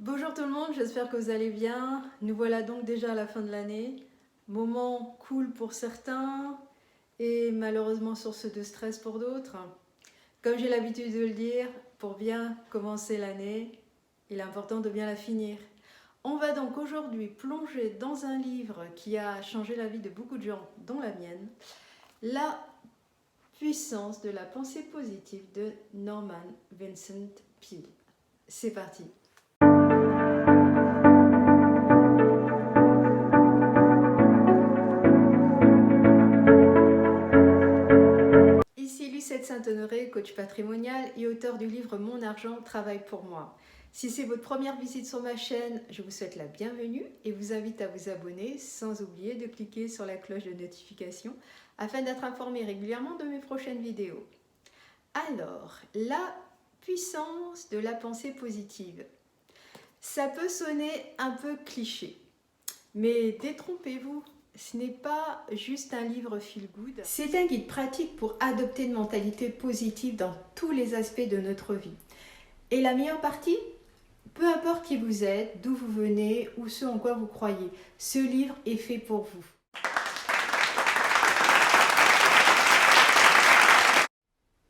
Bonjour tout le monde, j'espère que vous allez bien. Nous voilà donc déjà à la fin de l'année. Moment cool pour certains et malheureusement source de stress pour d'autres. Comme j'ai l'habitude de le dire, pour bien commencer l'année, il est important de bien la finir. On va donc aujourd'hui plonger dans un livre qui a changé la vie de beaucoup de gens, dont la mienne, La puissance de la pensée positive de Norman Vincent Peale. C'est parti. Ici Lucette Saint-Honoré, coach patrimonial et auteur du livre Mon argent travaille pour moi. Si c'est votre première visite sur ma chaîne, je vous souhaite la bienvenue et vous invite à vous abonner sans oublier de cliquer sur la cloche de notification afin d'être informé régulièrement de mes prochaines vidéos. Alors, la puissance de la pensée positive. Ça peut sonner un peu cliché, mais détrompez-vous. Ce n'est pas juste un livre feel good, c'est un guide pratique pour adopter une mentalité positive dans tous les aspects de notre vie. Et la meilleure partie, peu importe qui vous êtes, d'où vous venez ou ce en quoi vous croyez, ce livre est fait pour vous.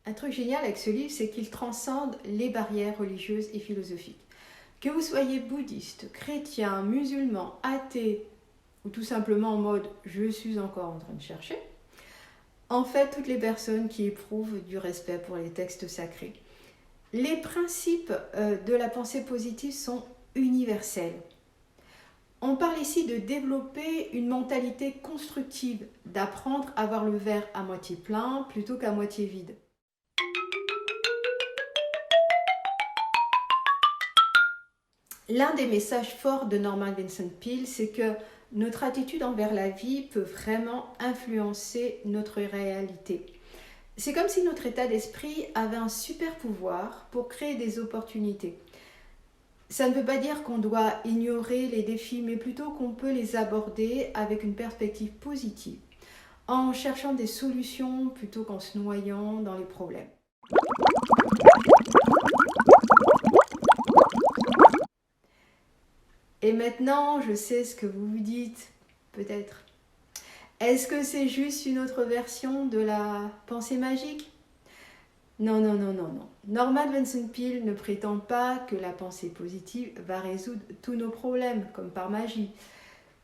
Un truc génial avec ce livre, c'est qu'il transcende les barrières religieuses et philosophiques. Que vous soyez bouddhiste, chrétien, musulman, athée, ou tout simplement en mode « je suis encore en train de chercher », en fait, toutes les personnes qui éprouvent du respect pour les textes sacrés. Les principes de la pensée positive sont universels. On parle ici de développer une mentalité constructive, d'apprendre à voir le verre à moitié plein plutôt qu'à moitié vide. L'un des messages forts de Norman Vincent Peale, c'est que notre attitude envers la vie peut vraiment influencer notre réalité. C'est comme si notre état d'esprit avait un super pouvoir pour créer des opportunités. Ça ne veut pas dire qu'on doit ignorer les défis, mais plutôt qu'on peut les aborder avec une perspective positive, en cherchant des solutions plutôt qu'en se noyant dans les problèmes. Et maintenant, je sais ce que vous vous dites, peut-être. Est-ce que c'est juste une autre version de la pensée magique ? Non. Norman Vincent Peale ne prétend pas que la pensée positive va résoudre tous nos problèmes, comme par magie.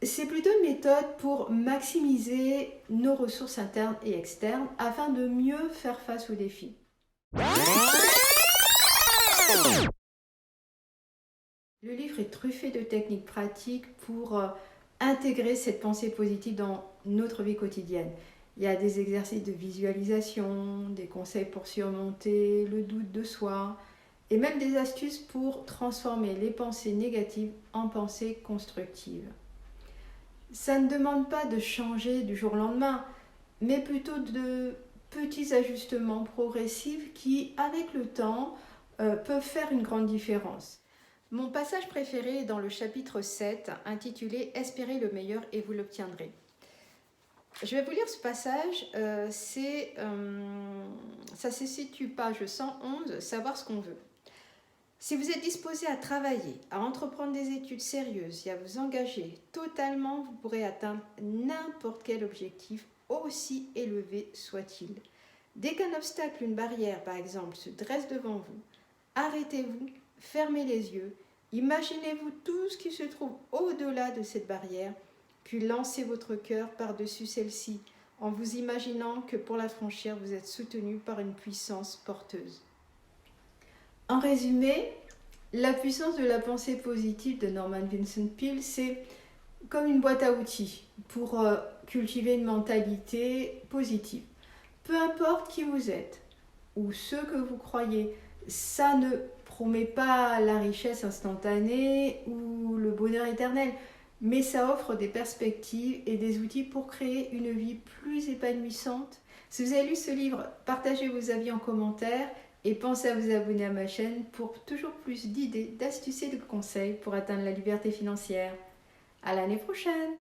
C'est plutôt une méthode pour maximiser nos ressources internes et externes afin de mieux faire face aux défis. Le livre est truffé de techniques pratiques pour intégrer cette pensée positive dans notre vie quotidienne. Il y a des exercices de visualisation, des conseils pour surmonter le doute de soi et même des astuces pour transformer les pensées négatives en pensées constructives. Ça ne demande pas de changer du jour au lendemain, mais plutôt de petits ajustements progressifs qui, avec le temps, peuvent faire une grande différence. Mon passage préféré est dans le chapitre 7, intitulé « Espérez le meilleur et vous l'obtiendrez ». Je vais vous lire ce passage, ça se situe page 111, « Savoir ce qu'on veut ». Si vous êtes disposé à travailler, à entreprendre des études sérieuses et à vous engager totalement, vous pourrez atteindre n'importe quel objectif, aussi élevé soit-il. Dès qu'un obstacle, une barrière par exemple, se dresse devant vous, arrêtez-vous, fermez les yeux, imaginez-vous tout ce qui se trouve au-delà de cette barrière, puis lancez votre cœur par-dessus celle-ci, en vous imaginant que pour la franchir, vous êtes soutenu par une puissance porteuse. En résumé, la puissance de la pensée positive de Norman Vincent Peale, c'est comme une boîte à outils pour cultiver une mentalité positive. Peu importe qui vous êtes ou ce que vous croyez, ça ne promet pas la richesse instantanée ou le bonheur éternel, mais ça offre des perspectives et des outils pour créer une vie plus épanouissante. Si vous avez lu ce livre, partagez vos avis en commentaire et pensez à vous abonner à ma chaîne pour toujours plus d'idées, d'astuces et de conseils pour atteindre la liberté financière. À l'année prochaine!